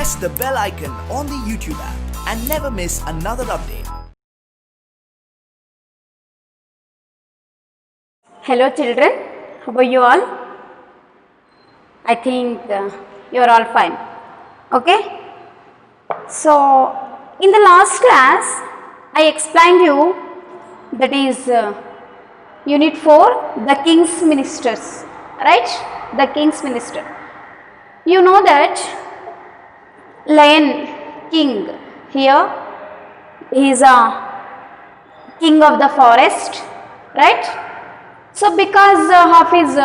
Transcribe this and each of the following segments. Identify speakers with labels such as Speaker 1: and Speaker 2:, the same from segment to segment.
Speaker 1: press the bell icon on the YouTube app and never miss another update.
Speaker 2: Hello children, how are you all? I think you are all fine. Okay. So in the last class I explained you, that is unit 4, the king's ministers, right? The king's minister. You know that lion king, here he is a king of the forest, right? So because of his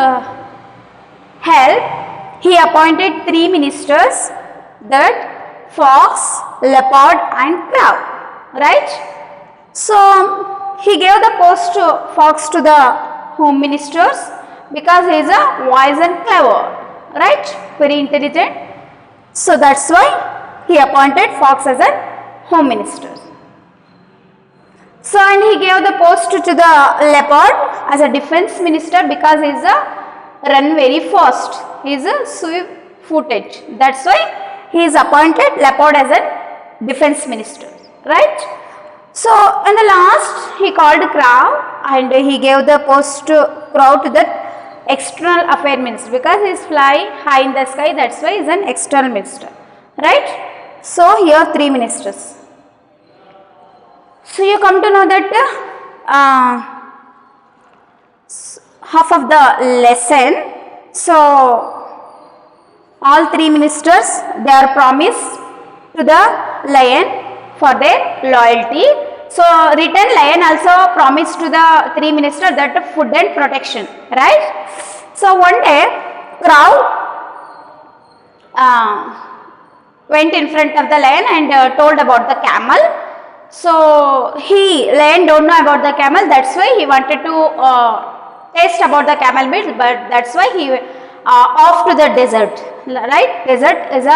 Speaker 2: help, he appointed 3 ministers, that fox, leopard and crow, right? So he gave the post to fox to the home ministers because he is a wise and clever, right? Very intelligent. So that's why he appointed fox as a home minister. So and he gave the post to the leopard as a defense minister because he is a run very fast. He is a swift footed. That's why he is appointed leopard as a defense minister, right? So in the last he called crow and he gave the post to crow to the external affair minister because he is fly high in the sky. That's why he is an external minister, right? So here 3 ministers. So you come to know that half of the lesson. So all 3 ministers, they are promised to the lion for their loyalty. So written lion also promised to the 3 ministers that food and protection, right? So one day crow went in front of the lion and told about the camel. So lion don't know about the camel, that's why he wanted to taste about the camel meat, but that's why he off to the desert, right? Desert is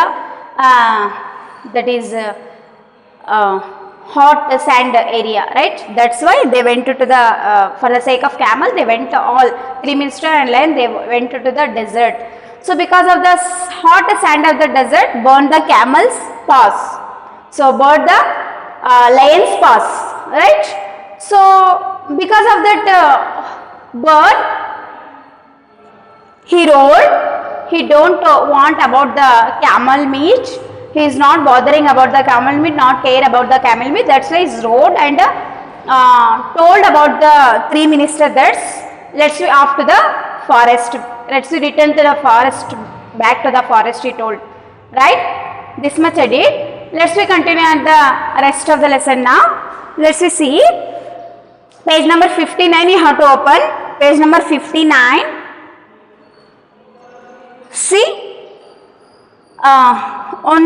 Speaker 2: hot sand area, right? That's why they went to the for the sake of camel, they went all 3 minister and lion, they went to the desert. So because of the hot sand of the desert, burned the camel's paws, so burned the lion's paws, right? So because of that burn, he rolled. He don't want about the camel meat. He is not bothering about the camel meat, not care about the camel meat. That's why he rode and told about the 3 ministers that let's be off to the forest. Let's be return to the forest, back to the forest, he told, right? This much I did. Let's we continue at the rest of the lesson now. Let's see. Page number 59 you have to open. Page number 59. See. On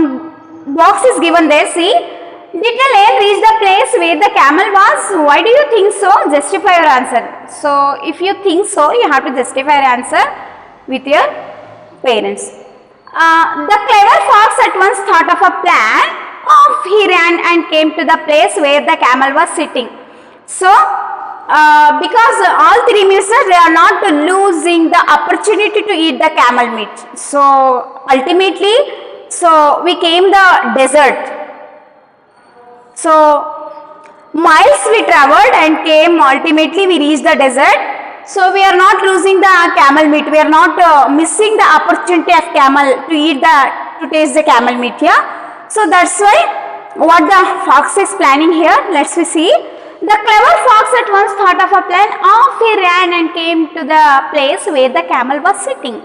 Speaker 2: box is given there. See. Did the lion reach the place where the camel was? Why do you think so? Justify your answer. So if you think so, you have to justify your answer with your parents. The clever fox at once thought of a plan. Off he ran and came to the place where the camel was sitting. So, because all 3 ministers, they are not losing the opportunity to eat the camel meat. So, ultimately, so we came the desert. So, miles we traveled and came, ultimately we reached the desert. So we are not losing the camel meat. We are not missing the opportunity of camel to eat to taste the camel meat here. So that's why what the fox is planning here. Let's see. The clever fox at once thought of a plan. Off he ran and came to the place where the camel was sitting.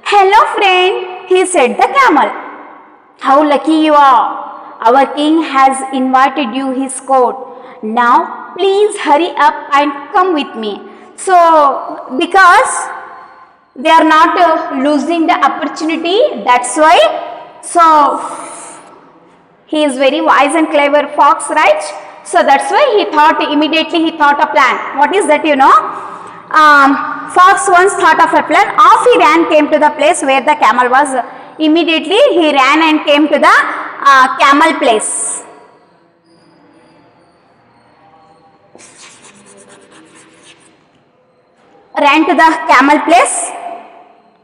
Speaker 2: Hello friend, he said the camel. How lucky you are. Our king has invited you his court. Now please hurry up and come with me. So, because they are not losing the opportunity, that's why. So, he is very wise and clever fox, right? So, that's why immediately he thought a plan. What is that, you know? Fox once thought of a plan. Off he ran, came to the place where the camel was. Immediately he ran and came to the camel place. Ran to the camel place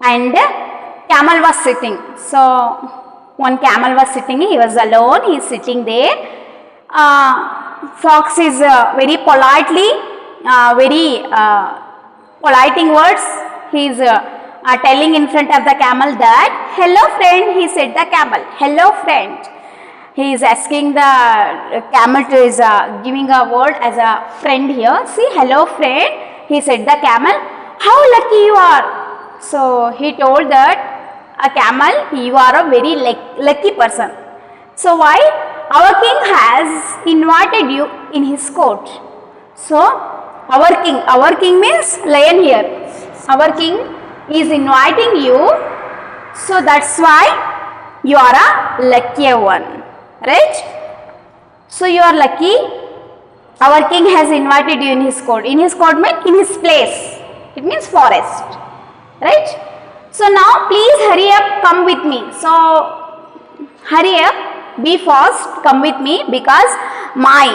Speaker 2: and camel was sitting. So one camel was sitting, he was alone, he is sitting there. Fox is very politely, very polite in words, he is telling in front of the camel that, hello friend, he said the camel, hello friend. He is asking the camel to is giving a word as a friend here. See, hello friend, he said the camel, how lucky you are. So he told that a camel, you are a very lucky person. So why? Our king has invited you in his court. So our king means lion here. Our king is inviting you. So that's why you are a luckier one. Right? So you are lucky. Our king has invited you in his court. In his court means in his place. It means forest. Right? So now please hurry up, come with me. So hurry up, be fast, come with me because my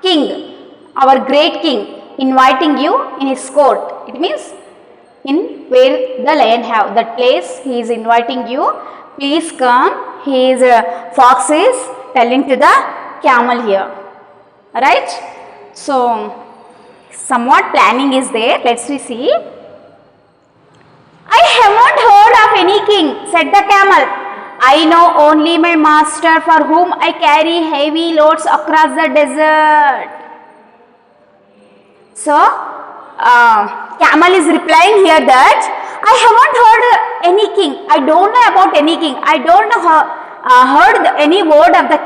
Speaker 2: king, our great king, inviting you in his court. It means in where the lion have, that place he is inviting you. Please come. His fox is telling to the camel here. Right? So somewhat planning is there. Let's see. I haven't heard of any king, said the camel. I know only my master for whom I carry heavy loads across the desert. So, camel is replying here that I haven't heard any king. I don't know about any king. I don't know heard any word of the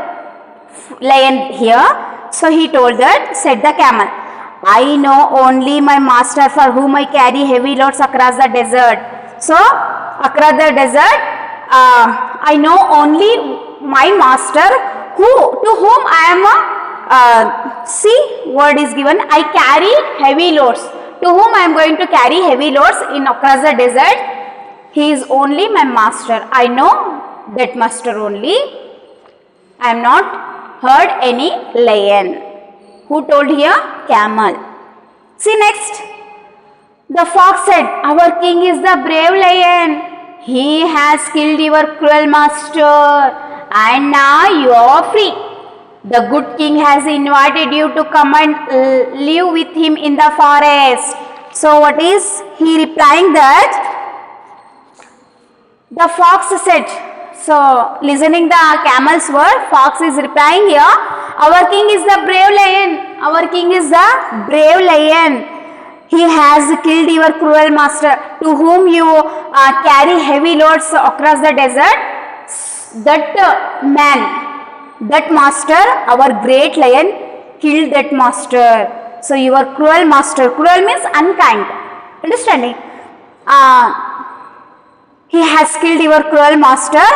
Speaker 2: lion here. So he told that, said the camel, I know only my master for whom I carry heavy loads across the desert. So, across the desert, I know only my master to whom I am see word is given, I carry heavy loads. To whom I am going to carry heavy loads in across the desert. He is only my master. I know that master only. I am not heard any lion. Who told here? Camel. See next. The fox said, our king is the brave lion. He has killed your cruel master and now you are free. The good king has invited you to come and live with him in the forest. So what is he replying that? The fox said, so listening the camel's word, fox is replying here, our king is the brave lion. Our king is the brave lion. He has killed your cruel master to whom you carry heavy loads across the desert. That man, that master, our great lion, killed that master. So your cruel master, cruel means unkind. Understanding? He has killed your cruel master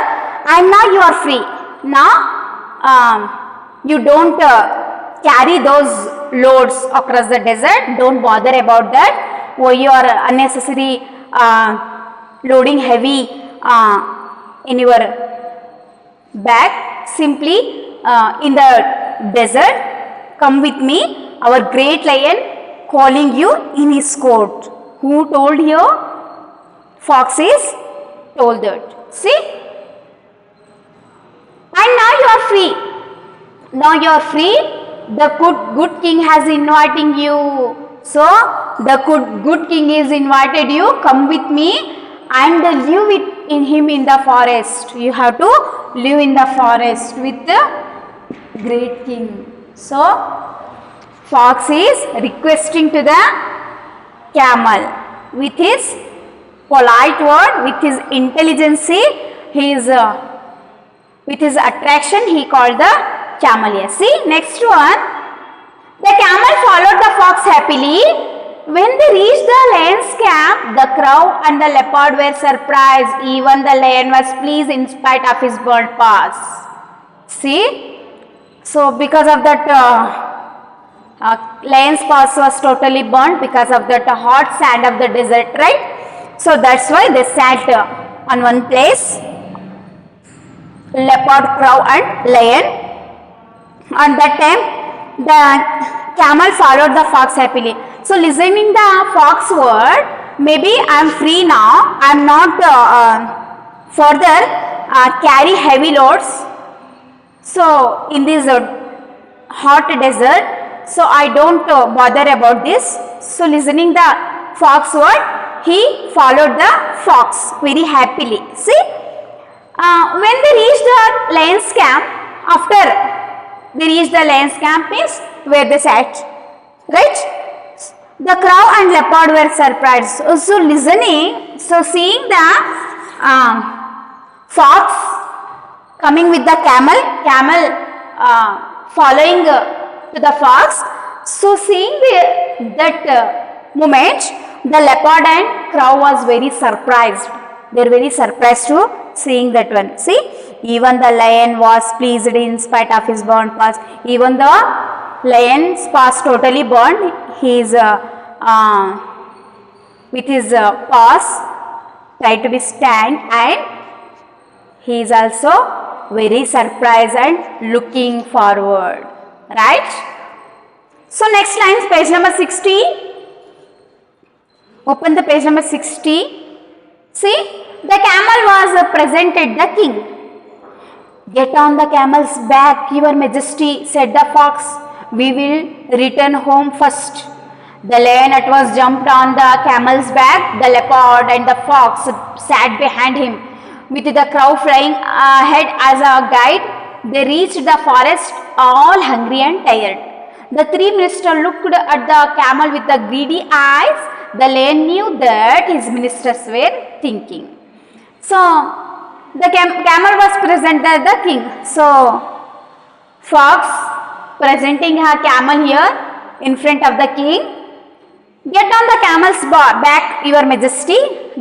Speaker 2: and now you are free. Now you don't carry those loads across the desert. Don't bother about that. Or you are unnecessary loading heavy in your bag. Simply in the desert, come with me, our great lion calling you in his court. Who told you? Foxes told that. See? And now you are free. Now you are free. The good king has inviting you. So the good king is invited you. Come with me and live with him in the forest. You have to live in the forest with the great king. So fox is requesting to the camel with his polite word, with his intelligence, with his attraction, he called the camel here. See, next one. The camel followed the fox happily. When they reached the lion's camp, the crow and the leopard were surprised. Even the lion was pleased in spite of his burnt paws. See? So, because of that, lion's paws was totally burnt because of that hot sand of the desert, right? So, that's why they sat on one place. Leopard, crow and lion. On that time, the camel followed the fox happily. So, listening the fox word, maybe I am free now, I am not further carry heavy loads. So in this hot desert, so I don't bother about this. So listening the fox word, he followed the fox very happily. See, when they reached the lion's camp, after they reached the lion's camp means where they sat, right? The crow and leopard were surprised. So listening, so seeing the fox coming with the camel following to the fox. So seeing that moment, the leopard and crow was very surprised. They are very surprised to seeing that one. See, even the lion was pleased in spite of his burnt paws. Even the lion's paws totally burned. He is with his paws tried to be stand, and he is also very surprised and looking forward, right? So next lines, page number 60. Open the page number 60. See, the camel was presented the king. Get on the camel's back, your majesty, said the fox. We will return home first. The lion at once jumped on the camel's back. The leopard and the fox sat behind him. With the crow flying ahead as a guide, they reached the forest all hungry and tired. The three ministers looked at the camel with the greedy eyes. The lion knew that his ministers were thinking. So, the camel was presented the king. So, fox presenting her camel here in front of the king. Get on the camel's back, your majesty,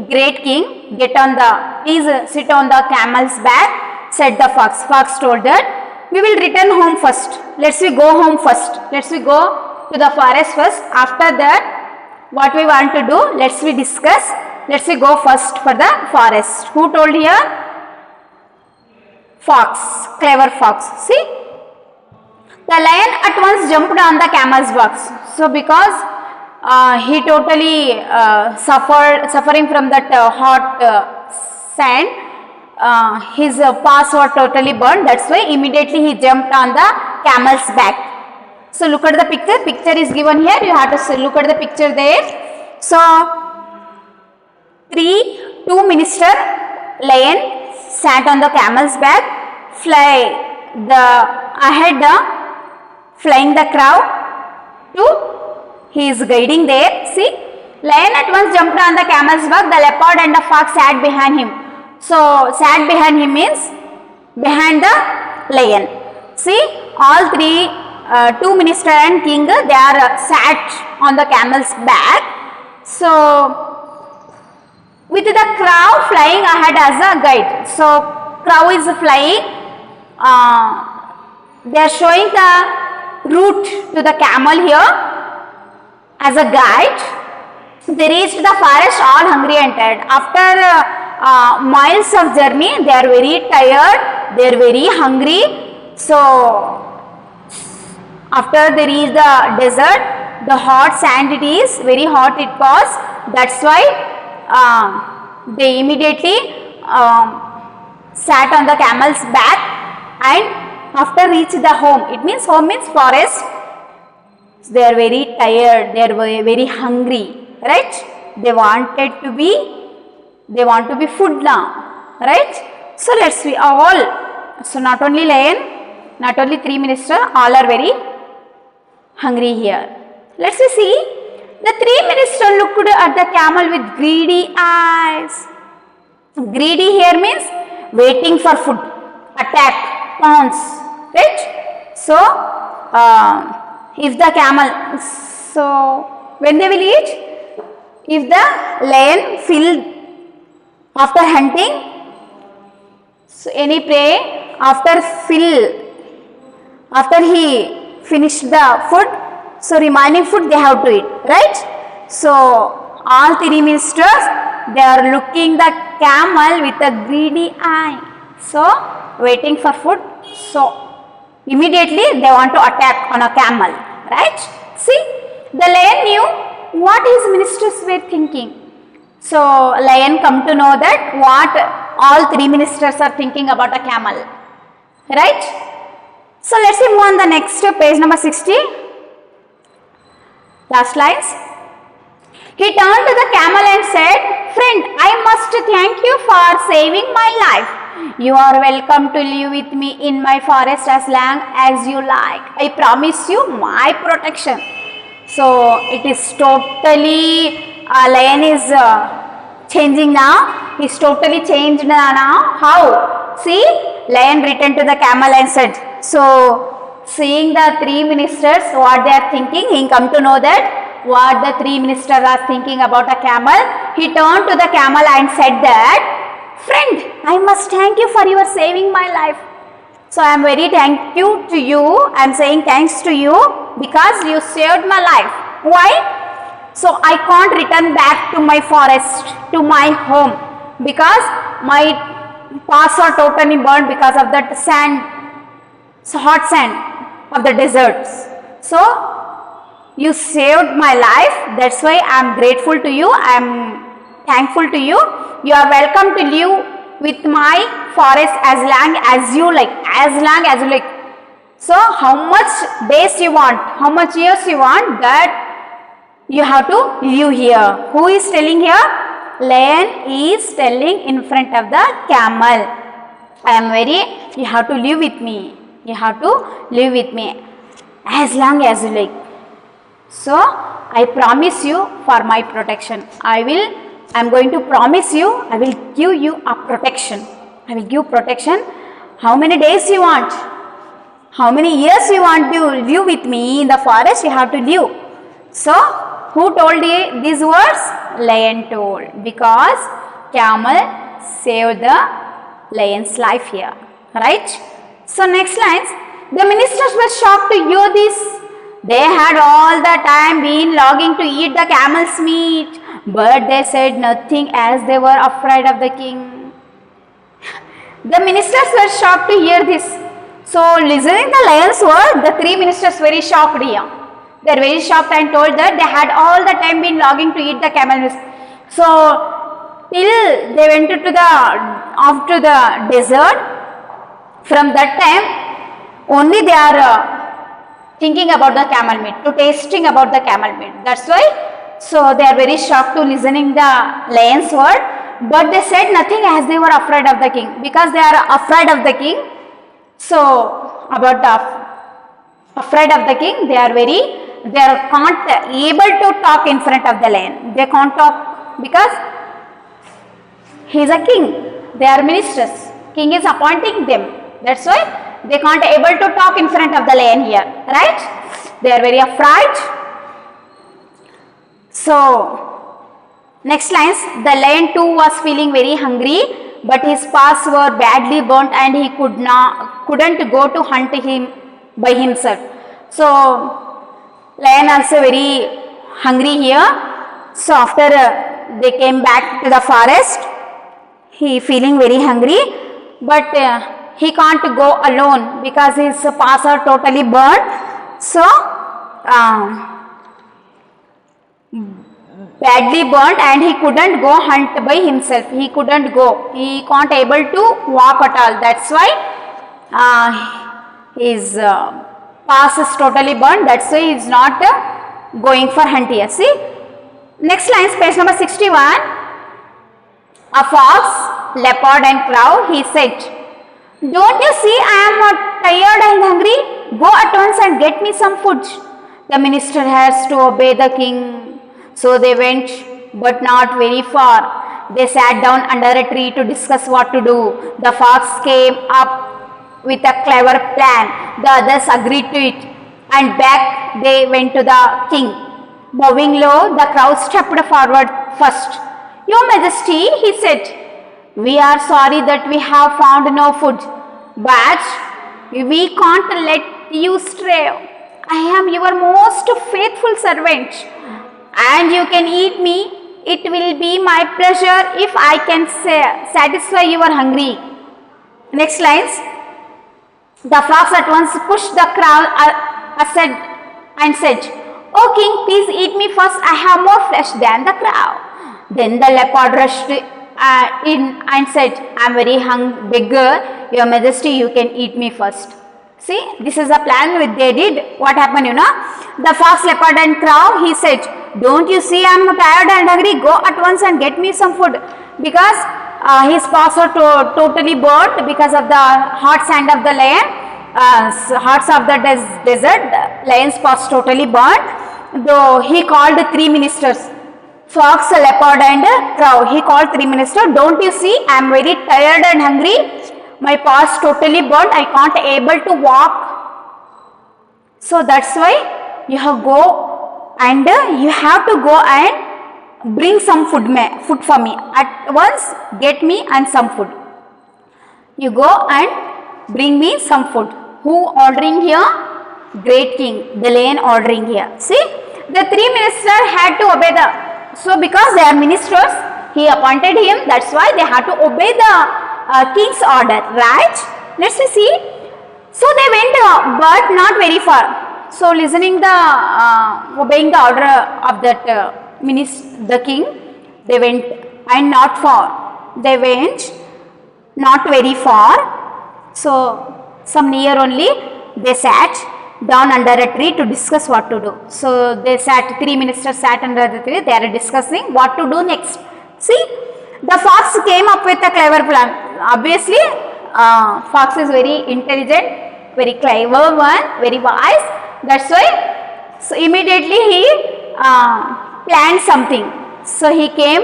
Speaker 2: great king. Please sit on the camel's back, said the fox. Fox told that, we will return home first. Let's we go home first. Let's we go to the forest first. After that, what we want to do, let's we discuss. Let's we go first for the forest. Who told here? Fox, clever fox. See? The lion at once jumped on the camel's back. So because he totally suffering from that hot sand, his paws were totally burned. That's why immediately he jumped on the camel's back. So look at the picture. Picture is given here. You have to look at the picture there. So two minister lion sat on the camel's back, flying the crow to. He is guiding there. See, lion at once jumped on the camel's back. The leopard and the fox sat behind him. So, sat behind him means behind the lion. See, all three, two minister and king, they are sat on the camel's back. So, with the crow flying ahead as a guide. So, crow is flying. They are showing the route to the camel here. As a guide, they reached the forest all hungry and tired. After miles of journey, they are very tired, they are very hungry. So, after they reach the desert, the hot sand it is, very hot it was. That's why they immediately sat on the camel's back, and after reach the home, it means home means forest. They are very tired, they are very hungry, right? They want to be food now, right? So let's see all. So not only lion, not only three ministers, all are very hungry here. Let's see. The three ministers looked at the camel with greedy eyes. Greedy here means waiting for food, attack, pounce, right? So if the camel, so when they will eat, if the lion filled after hunting, so any prey after he finished the food, so remaining food they have to eat, right? So all three ministers, they are looking the camel with a greedy eye, so waiting for food. So immediately they want to attack on a camel, right? See, the lion knew what his ministers were thinking. So lion come to know that what all three ministers are thinking about a camel, right? So let's see, move on the next page number 60. Last lines. He turned to the camel and said, "Friend, I must thank you for saving my life. You are welcome to live with me in my forest as long as you like. I promise you my protection." So it is totally, lion is changing now. He's totally changed now. How? See, lion returned to the camel and said, so seeing the three ministers, what they are thinking, he come to know that what the three ministers are thinking about a camel. He turned to the camel and said that, "Friend, I must thank you for your saving my life. So I am very thank you to you. I am saying thanks to you because you saved my life. Why? So I can't return back to my forest, to my home, because my paths are totally burned because of that sand, hot sand of the deserts. So you saved my life. That's why I am grateful to you. I am thankful to you. You are welcome to live with my forest as long as you like. As long as you like. So how much days you want, how much years you want, that you have to live here. Who is telling here? Lion is telling in front of the camel. I am very, you have to live with me. You have to live with me as long as you like. So I promise you for my protection. I am going to promise you, I will give you a protection. I will give protection. How many days you want? How many years you want to live with me in the forest? You have to live. So who told you these words? Lion told, because camel saved the lion's life here, right? So next lines. The ministers were shocked to hear this. They had all the time been longing to eat the camel's meat, but they said nothing as they were afraid of the king. The ministers were shocked to hear this. So listening the lion's word, the three ministers very shocked here. They are very shocked and told that they had all the time been longing to eat the camel's meat. So till they went to the off to the desert, from that time only they are thinking about the camel meat, to tasting about the camel meat. That's why, so they are very shocked to listening the lion's word, but they said nothing as they were afraid of the king, because they are afraid of the king. So about the afraid of the king, they are can't able to talk in front of the lion. They can't talk because he is a king. They are ministers. King is appointing them. That's why they can't able to talk in front of the lion here, right? They are very afraid. So next lines. The lion too was feeling very hungry, but his paws were badly burnt and he couldn't go to hunt him by himself. So lion also very hungry here. So after they came back to the forest, he feeling very hungry, but he can't go alone because his paws are totally burnt. So badly burnt, and he couldn't go hunt by himself. He couldn't go. He can't able to walk at all. That's why his paws is totally burnt. That's why he is not going for hunt here. See, next lines, page number 61. A fox, leopard and crow, he said, "Don't you see I am tired and hungry? Go at once and get me some food." The minister has to obey the king. So they went, but not very far. They sat down under a tree to discuss what to do. The fox came up with a clever plan. The others agreed to it, and back they went to the king. Bowing low, the crow stepped forward first. "Your Majesty," he said, "we are sorry that we have found no food, but we can't let you stray. I am your most faithful servant, and you can eat me. It will be my pleasure if I can satisfy your hunger." Next lines. The fox at once pushed the crow aside and said, "Oh king, please eat me first. I have more flesh than the crow." Then the leopard rushed and said, I am very bigger, your majesty, you can eat me first. See, this is a plan which they did. What happened, you know? The fox, leopard and crow, he said, don't you see I am tired and hungry, go at once and get me some food. Because his paws were totally burnt because of the hot sand of the lion, hearts of the desert, lion's paws totally burnt. Though he called 3 ministers, fox, leopard and crow. He called 3 ministers. Don't you see I am very tired and hungry, my paws totally burnt, I can't able to walk. So that's why you have go and you have to go and bring some food for me. At once get me and some food. You go and bring me some food. Who ordering here? Great king, the lion ordering here. See, the 3 ministers had to obey so because they are ministers, he appointed him, that's why they had to obey the king's order, right? Let's see. So they went but not very far. So listening obeying the order of that the king, they went and not far. They went not very far. So some near only, they sat down under a tree to discuss what to do. So they 3 ministers sat under the tree, they are discussing what to do next. See, the fox came up with a clever plan. Obviously, fox is very intelligent, very clever one, very wise. That's why, so immediately he planned something. So he came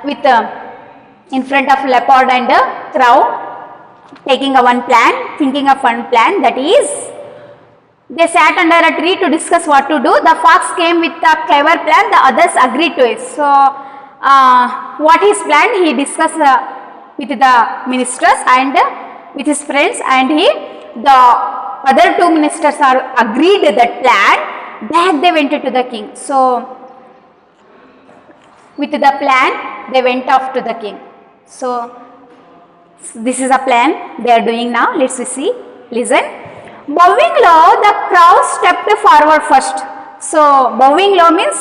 Speaker 2: with in front of leopard and crow, taking one plan, thinking of one plan, that is, they sat under a tree to discuss what to do. The fox came with a clever plan, the others agreed to it. So, what is planned, he discussed with the ministers and with his friends, and the other 2 ministers are agreed that plan. Back they went to the king. So, with the plan, they went off to the king. So, this is a plan they are doing now. Let's see. Listen. Bowing low, the crow stepped forward first. So, bowing low means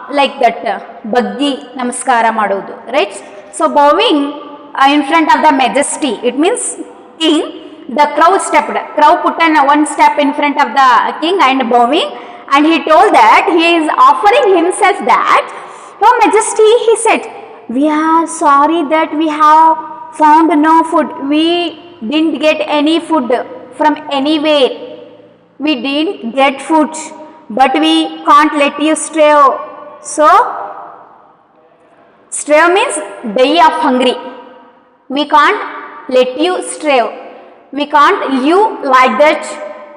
Speaker 2: like that, baggi namaskara madodu, right? So, bowing in front of the majesty, it means king. The crow stepped. Crow put one step in front of the king and bowing, and he told that he is offering himself that, Your Majesty, he said, we are sorry that we have found no food. We didn't get any food from anywhere. We didn't get food, but we can't let you starve. So, starve means die of hungry. We can't let you starve. We can't live like that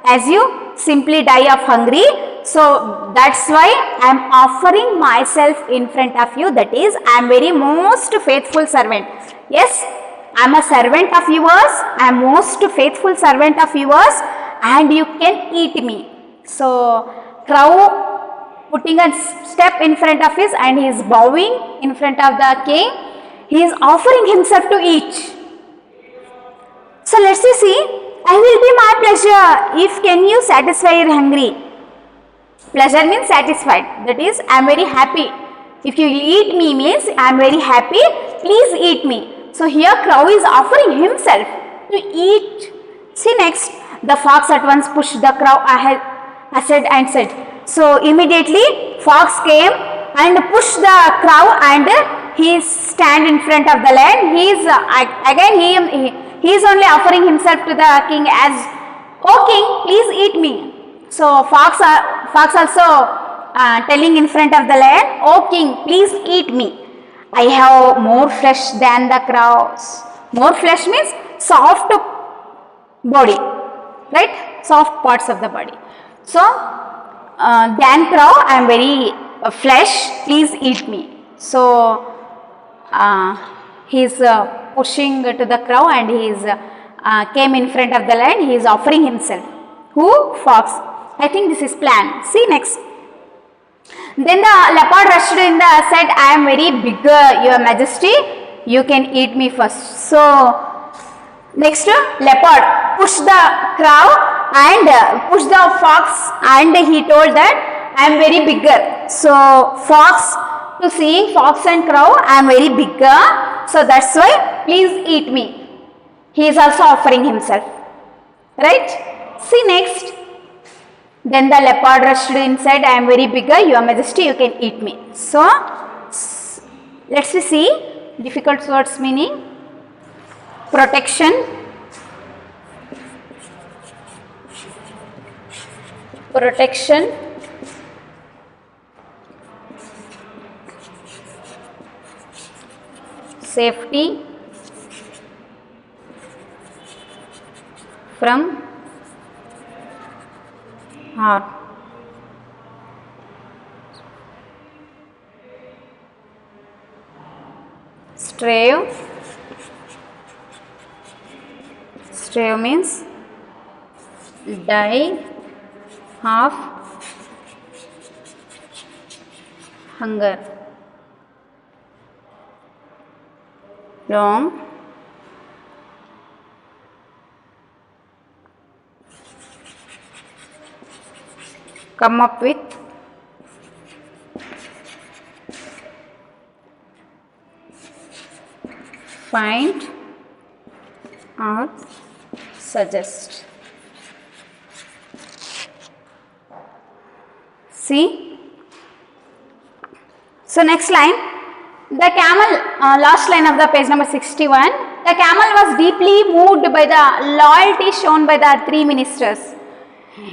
Speaker 2: as you simply die of hungry. So, that's why I am offering myself in front of you. That is, I am very most faithful servant. Yes, I am a servant of yours. I am most faithful servant of yours, and you can eat me. So, crow putting a step in front of his, and he is bowing in front of the king. He is offering himself to eat. So, let's see. I will be my pleasure if can you satisfy your hungry. Pleasure means satisfied. That is, I am very happy. If you eat me means I am very happy. Please eat me. So, here crow is offering himself to eat. See next, the fox at once pushed the crow ahead and said. So, immediately fox came and pushed the crow, and he stand in front of the lion. He is again he is only offering himself to the king as, "Oh king, please eat me." So, fox also telling in front of the lion, "Oh king, please eat me. I have more flesh than the crows." More flesh means soft body, right? Soft parts of the body. So, than crow, I am very flesh, please eat me. So, he is pushing to the crow, and he is came in front of the lion. He is offering himself. Who? Fox. I think this is plan. See next. Then the leopard rushed in said, "I am very bigger, your majesty. You can eat me first." So, next leopard pushed the crow and pushed the fox, and he told that, "I am very bigger." So, fox to seeing fox and crow, I am very bigger, so that's why please eat me. He is also offering himself. Right? See next. Then the leopard rushed inside, I am very bigger, your majesty, you can eat me. So, let's see difficult words meaning. Protection, protection, safety from harm. Stave, stave means die of hunger. Long, come up with, find or suggest. See? So next line, the camel, last line of the page number 61, the camel was deeply moved by the loyalty shown by the three ministers.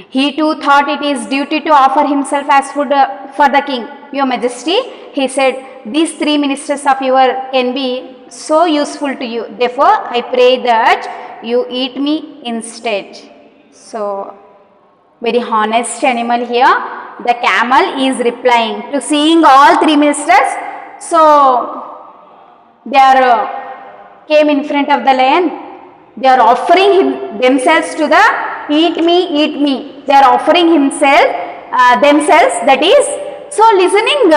Speaker 2: He too thought it his duty to offer himself as food for the king. Your majesty, he said, these three ministers of yours can be so useful to you. Therefore, I pray that you eat me instead. So, very honest animal here. The camel is replying to seeing all three ministers. So, they are came in front of the lion. They are offering themselves to the eat me, eat me. They are offering themselves, that is, so listening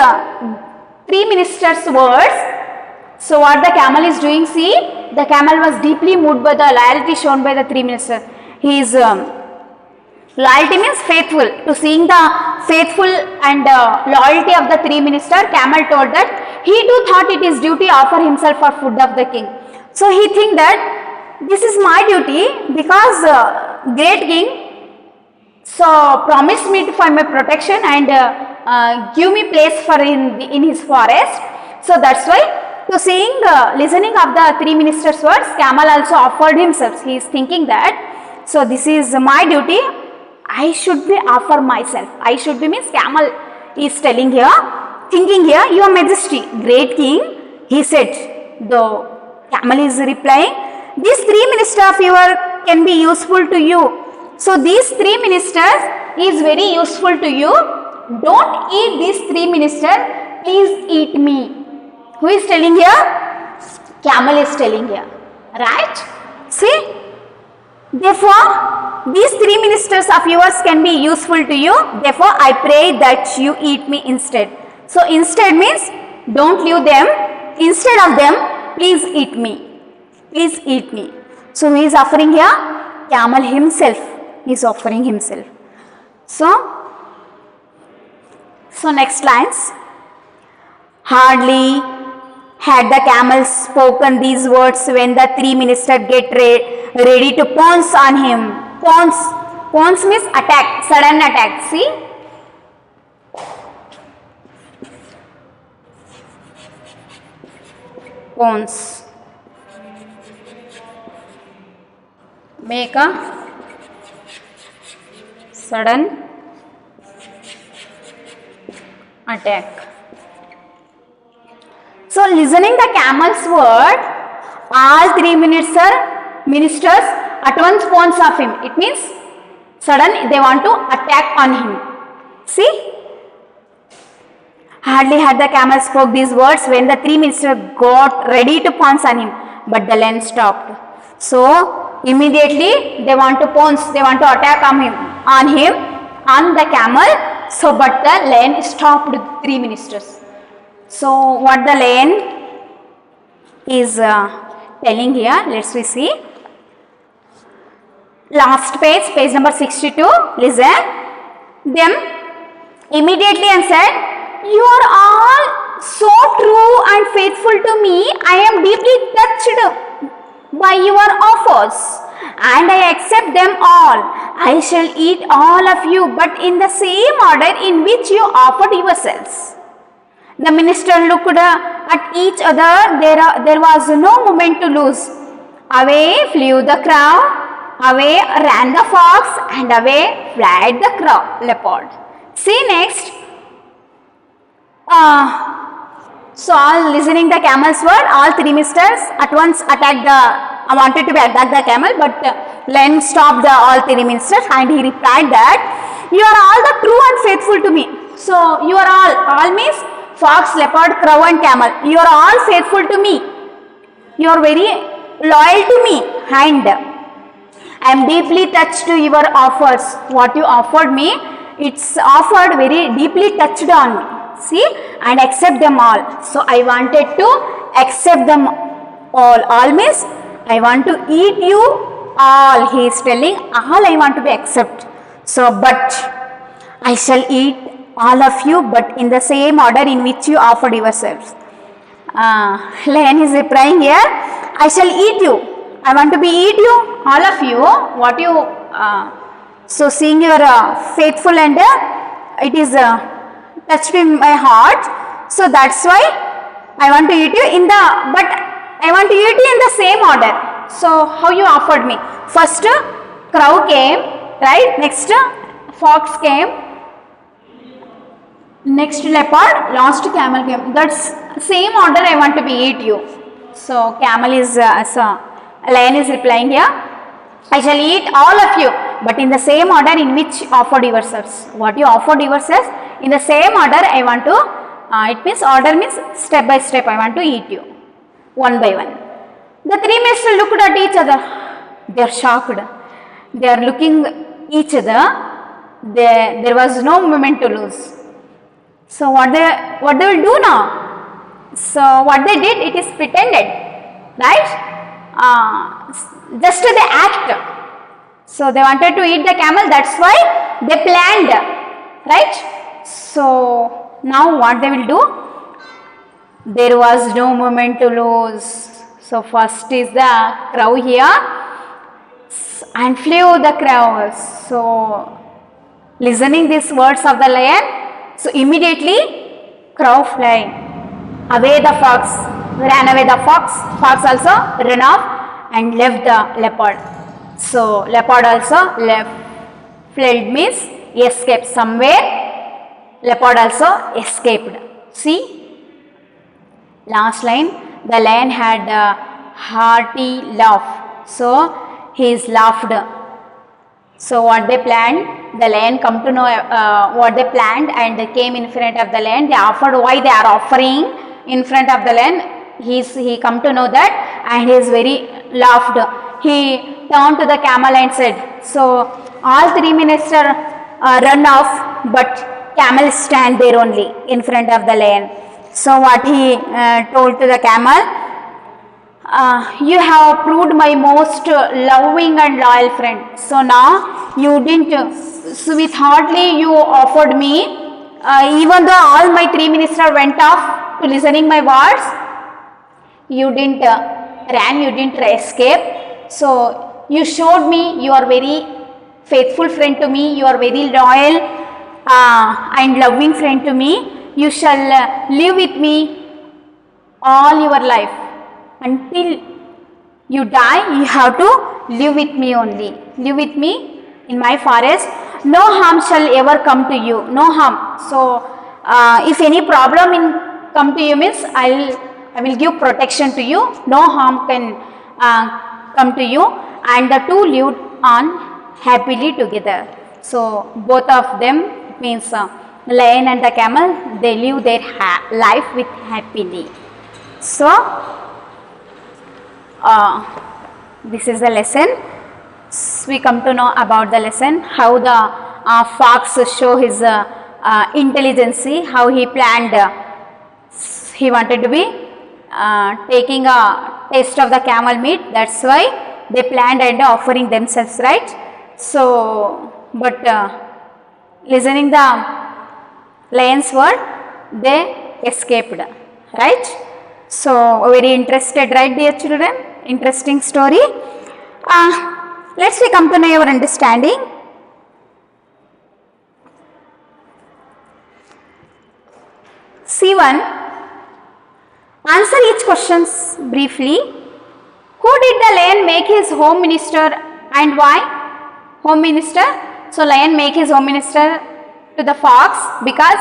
Speaker 2: three ministers' words. So what the camel is doing, see, the camel was deeply moved by the loyalty shown by the three ministers. His loyalty means faithful. To seeing the faithful and loyalty of the three ministers, camel told that he too thought it his duty to offer himself for food of the king. So he think that this is my duty because great king so promised me for my protection and give me place for in his forest. So that's why. So seeing, listening of the three ministers' words, camel also offered himself. He is thinking that, so this is my duty, I should be offer myself. I should be means camel is telling here, thinking here, your majesty, great king, he said, the camel is replying, these three ministers of yours can be useful to you. So these three ministers is very useful to you. Don't eat these three ministers, please eat me. Who is telling here? Camel is telling here. Right? See? Therefore, these three ministers of yours can be useful to you. Therefore, I pray that you eat me instead. So, instead means don't leave them. Instead of them, please eat me. Please eat me. So, he is offering here. Camel himself is offering himself. So next lines. Hardly had the camel spoken these words when the three ministers get ready to pounce on him. Pounce means attack, sudden attack. See? Pounce. Make a sudden attack. So listening the camel's word, all three ministers at once pounce of him. It means sudden they want to attack on him. See? Hardly had the camel spoke these words when the three ministers got ready to pounce on him, but the lion stopped. So immediately they want to pounce, they want to attack on the camel. So but the lion stopped the three ministers. So what the lion is telling here, let's we see. Last page number 62, listen. Them immediately and said, you are all so true and faithful to me. I am deeply touched by your offers, and I accept them all. I shall eat all of you, but in the same order in which you offered yourselves. The minister looked at each other. There was no moment to lose. Away flew the crow, away ran the fox, and away fled the leopard. See next. So all listening the camel's word, all three ministers at once attacked wanted to attack the camel, but lion stopped all three ministers, and he replied that you are all the true and faithful to me. So you are all means fox, leopard, crow and camel. You are all faithful to me. You are very loyal to me, and I am deeply touched to your offers. What you offered me, it's offered very deeply touched on me. See, and accept them all. So I wanted to accept them all. All means I want to eat you all. He is telling all I want to be accept. So, but I shall eat all of you, but in the same order in which you offered yourselves. Lion is replying here, I shall eat you. I want to be eat you, all of you. What you, so seeing your faithful and it is touched in my heart. So that's why I want to eat you in the, but I want to eat you in the same order. So how you offered me? First crow came, right? Next fox came. Next leopard, last camel came. That's same order I want to be eat you. So camel is, lion is replying here, I shall eat all of you, but in the same order in which offered yourselves. What you offered yourselves, in the same order I want to, it means order means step by step I want to eat you, one by one. The three ministers looked at each other. They are shocked. They are looking each other. There was no moment to lose. So what they will do now? So what they did, it is pretended, right? Just they act. So they wanted to eat the camel, that's why they planned, right? So now what they will do? There was no moment to lose. So first is the crow here, and flew the crow. So listening these words of the lion, so immediately crow flying. Away the fox, ran away the fox. Fox also ran off and left the leopard. So leopard also left. Fled means escaped somewhere. Leopard also escaped. See, last line, the lion had a hearty laugh. So he is laughed. So what they planned, the lion come to know what they planned, and they came in front of the lion. They offered why they are offering in front of the lion. He come to know that, and he is very laughed. He turned to the camel and said, so all three ministers run off, but camel stand there only in front of the lion. So what he told to the camel, you have proved my most loving and loyal friend. So now you didn't, sweetheartly you offered me, even though all my three ministers went off to listening my words, you didn't ran, you didn't escape. So you showed me you are very faithful friend to me, you are very loyal and loving friend to me. You shall live with me all your life. Until you die, you have to live with me only. Live with me in my forest. No harm shall ever come to you. No harm. So if any problem come to you means I will give protection to you. No harm can come to you. And the two lived on happily together. So both of them means lion and the camel, they live their life with happily. So this is the lesson. We come to know about the lesson, how the fox show his intelligence, how he planned, he wanted to be taking a taste of the camel meat, that's why they planned and offering themselves, right? So but listening the lion's word, they escaped, right? So very interested, right, dear children? Interesting story. Let's come to know your understanding. C1. Answer each questions briefly. Who did the lion make his home minister and why? Home minister. So lion make his home minister to the fox because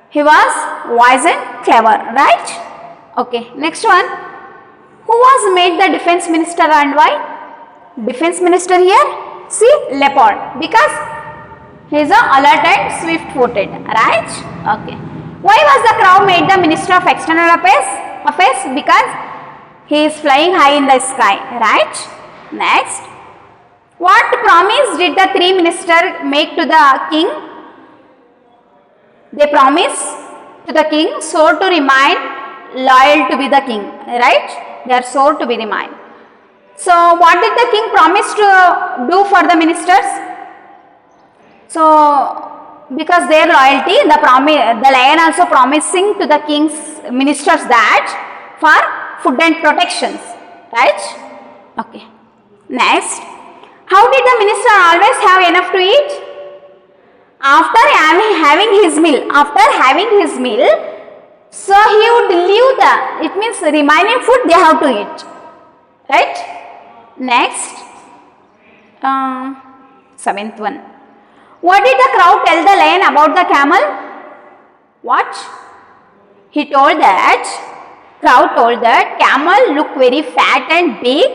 Speaker 2: he was wise and clever, right? Okay, next one. Who was made the defense minister and why? Defense minister here, see, leopard, because he is alert and swift footed, right? Okay. Why was the crow made the minister of external affairs? Because he is flying high in the sky, right? Next. What promise did the three ministers make to the king? They promised to the king so to remain loyal to be the king, right? They are so to be remain. So what did the king promise to do for the ministers? So because their loyalty, the lion also promising to the king's ministers that for food and protections, right? Okay. Next. How did the minister always have enough to eat? After having his meal, so he would leave it means remaining food they have to eat, right? Next, seventh one. What did the crow tell the lion about the camel? What? Crow told that camel look very fat and big,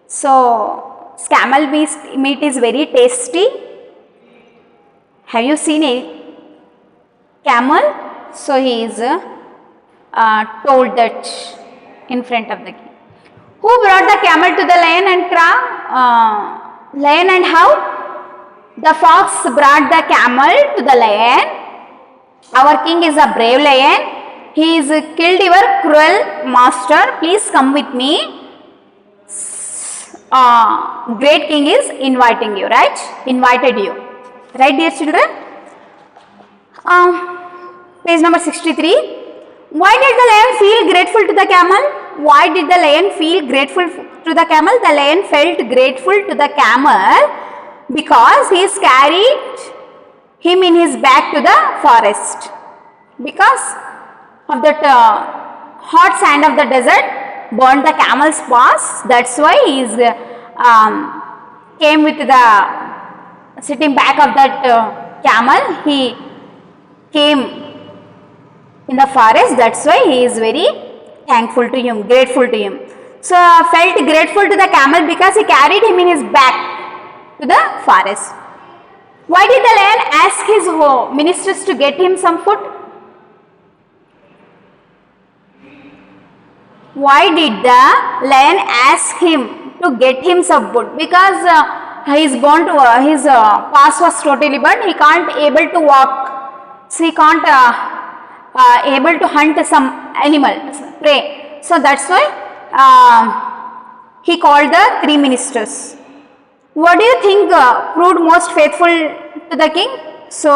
Speaker 2: so camel meat is very tasty. Have you seen a camel? So he is told that in front of the king. Who brought the camel to the lion and crow? Lion and how? The fox brought the camel to the lion. Our king is a brave lion. He is killed your cruel master. Please come with me. Great king is inviting you, right? Invited you. Right, dear children? Page number 63. Why did the lion feel grateful to the camel? Why did the lion feel grateful to the camel? The lion felt grateful to the camel because he carried him in his back to the forest. Because of that hot sand of the desert burned the camel's paws. That's why he is came with the sitting back of that camel. He came in the forest. That's why he is very thankful to him, grateful to him. So felt grateful to the camel because he carried him in his back to the forest. Why did the lion ask his ministers to get him some food? Why did the lion ask him to get him some food? Because his paws was totally burned. He can't able to walk. So he can't able to hunt some animal, prey. So that's why he called the three ministers. What do you think proved most faithful to the king? So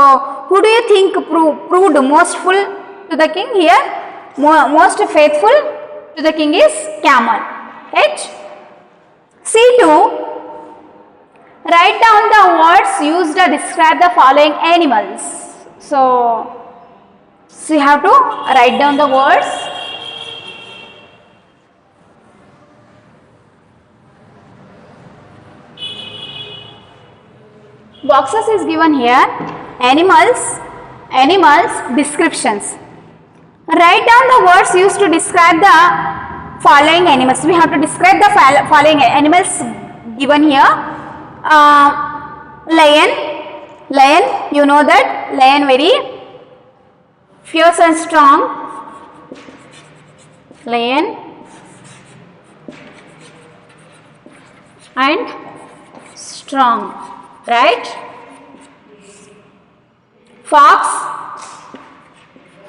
Speaker 2: who do you think proved most full to the king here? Most faithful to the king is camel, right? C2. Write down the words used to describe the following animals. So you have to write down the words. Boxes is given here. Animals descriptions. Write down the words used to describe the following animals. We have to describe the following animals given here. Lion, you know that lion very fierce and strong. Lion and strong, right?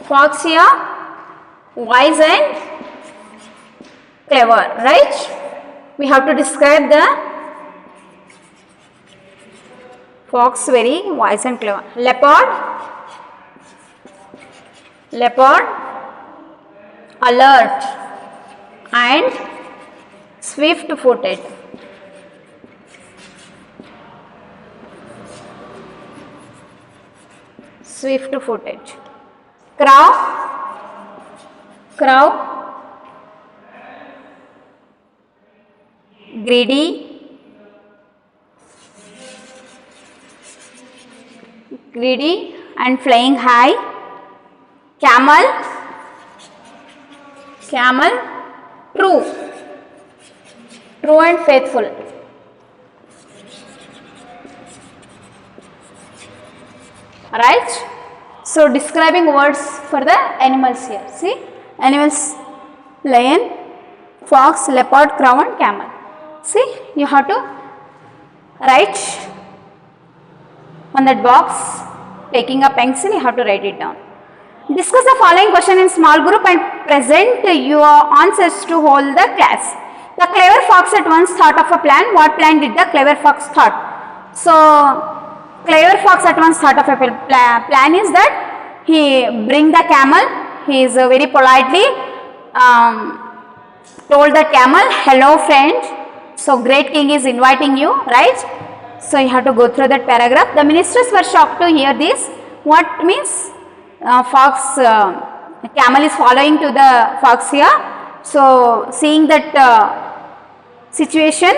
Speaker 2: Fox here, wise and clever, right? We have to describe the fox very wise and clever. Leopard, leopard, alert and swift footed. Swift footed. Crow, crow, greedy, greedy and flying high. Camel, camel, true, true and faithful. Right? So describing words for the animals here. See, animals: lion, fox, leopard, crow and camel. See, you have to write on that box. Taking a pencil, you have to write it down. Discuss the following question in small group and present your answers to whole the class. The clever fox at once thought of a plan. What plan did the clever fox thought? So, clever fox at once thought of a plan is that he bring the camel. He is very politely told the camel, hello friend. So, great king is inviting you, right? So, you have to go through that paragraph. The ministers were shocked to hear this. What means? Camel is following to the fox here. So, seeing that situation,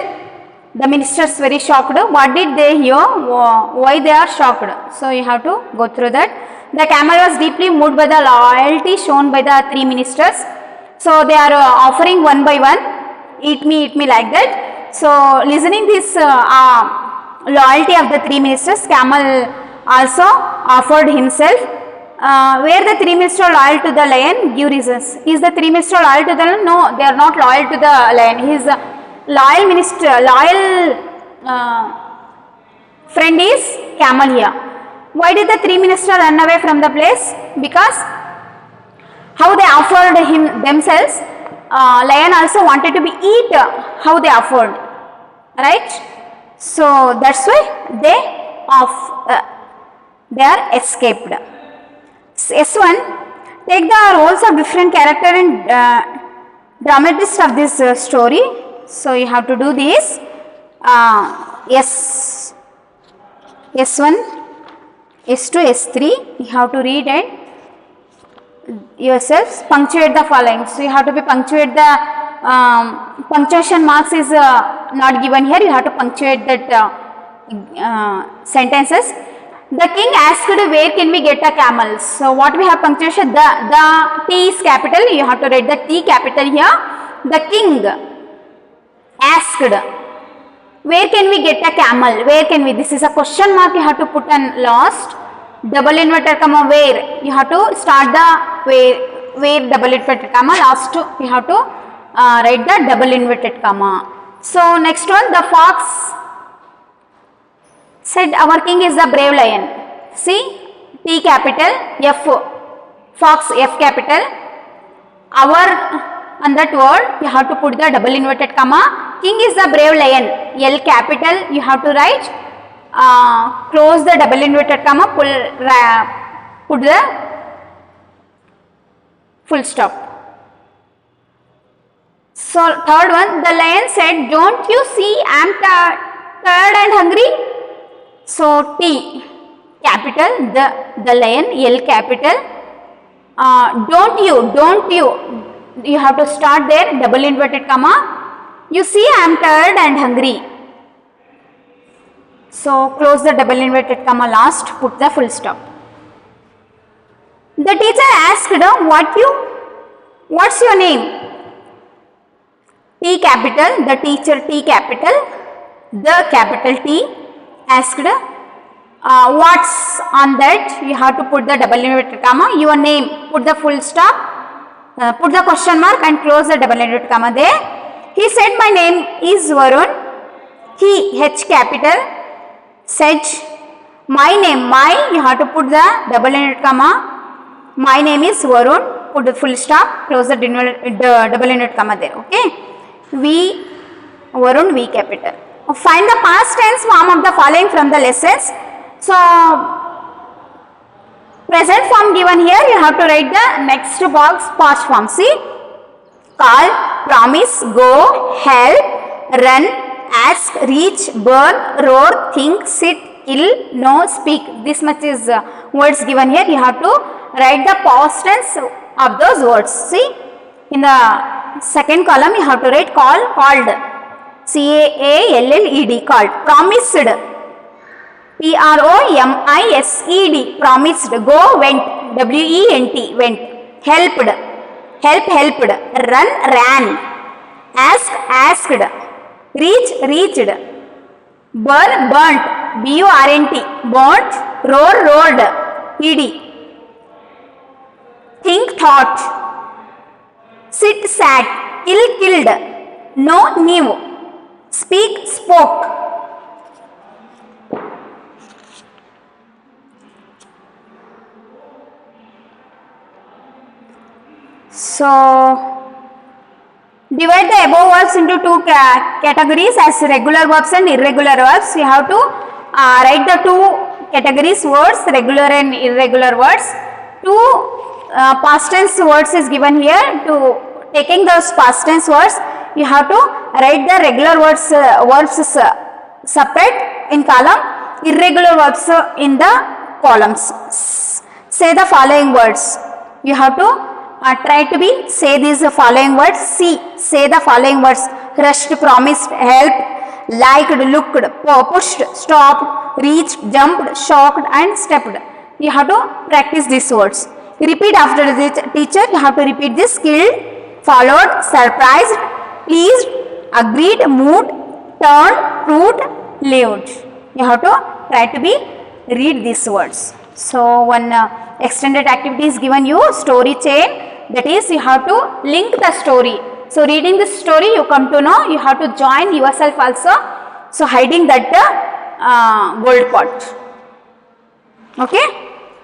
Speaker 2: the ministers very shocked. What did they hear? Why they are shocked? So, you have to go through that. The camel was deeply moved by the loyalty shown by the three ministers. So, they are offering one by one, eat me like that. So, listening this loyalty of the three ministers, camel also offered himself. Where the three ministers are loyal to the lion, give reasons. Is the three ministers loyal to the lion? No, they are not loyal to the lion. His loyal minister, loyal friend is camel here. Why did the three ministers run away from the place? Because how they offered him themselves, lion also wanted to be eat. How they offered, right? So that's why they are escaped. S1, take the roles of different character and dramatist of this story. So you have to do this. S1, S2, S3. You have to read and yourselves punctuate the following. So you have to be punctuate the punctuation marks is not given here. You have to punctuate that sentences. The king asked, where can we get a camel? So what we have punctuation, the T is capital, you have to write the T capital here. The king asked, where can we get a camel? Where can we? This is a question mark, you have to put an last. Double inverted comma, where? You have to start the where double inverted comma, last you have to write the double inverted comma. So next one, the fox said, our king is the brave lion. See, T capital, F, fox, F capital. Our, on that word, you have to put the double inverted comma. King is the brave lion, L capital, you have to write, close the double inverted comma, put the full stop. So, third one, the lion said, don't you see I am tired and hungry? So, T capital, the lion, L capital, don't you have to start there, double inverted comma, you see I am tired and hungry. So, close the double inverted comma last, put the full stop. The teacher asked, what's your name? T capital, the teacher T capital, the capital T asked, what's on that? You have to put the double inverted comma, your name, put the full stop, put the question mark and close the double inverted comma there. He said, my name is Varun. He, H capital, said, my name, you have to put the double inverted comma, my name is Varun, put the full stop, close the double inverted comma there, okay. V, Varun, V capital. Find the past tense form of the following from the lessons. So, present form given given here, you have to write the next box past form. See, call, promise, go, help, run, ask, reach, burn, roar, think, sit, kill, know, speak. This much is words given here. You have to write the past tense of those words. See, in the second column you have to write call, called, C-A-L-L-E-D, called. Promised, P-R-O-M-I-S-E-D, promised. Go, went, W-E-N-T, went. Helped, help, helped. Run, ran. Ask, asked. Reach, reached. Burn, burnt, B-U-R-N-T, burnt. Roar, roared, E-D. Think, thought. Sit, sat. Kill, killed. Know, knew. Speak, spoke. So, divide the above verbs into two categories as regular verbs and irregular verbs. You have to write the two categories words, regular and irregular words. Two past tense words is given here. To taking those past tense words, you have to write the regular words verbs separate in column, irregular verbs in the columns. Say the following words. You have to try to say these following words. See, say the following words: rushed, promised, helped, liked, looked, pushed, stopped, reached, jumped, shocked and stepped. You have to practice these words. Repeat after the teacher. You have to repeat this: skilled, followed, surprised, pleased, agreed, moved, turned, proved, lived. You have to try to read these words. So one extended activity is given you, story chain. That is, you have to link the story. So reading this story, you come to know, you have to join yourself also. So hiding that gold pot. Okay.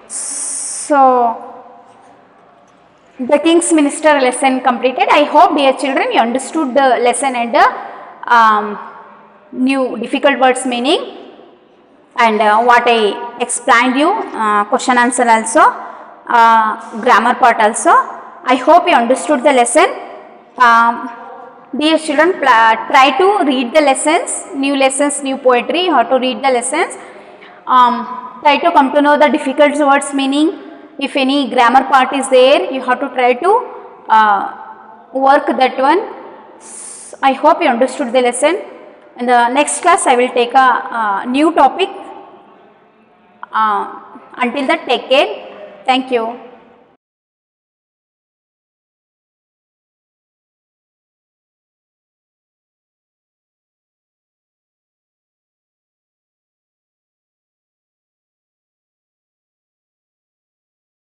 Speaker 2: So the King's Minister lesson completed. I hope, dear children, you understood the lesson and the new difficult words meaning, and what I explained you, question answer also, grammar part also. I hope you understood the lesson. Dear children, try to read the lessons, new poetry. You have to read the lessons. Try to come to know the difficult words meaning. If any grammar part is there, you have to try to work that one. I hope you understood the lesson. In the next class, I will take a new topic. Until that, take care. Thank you.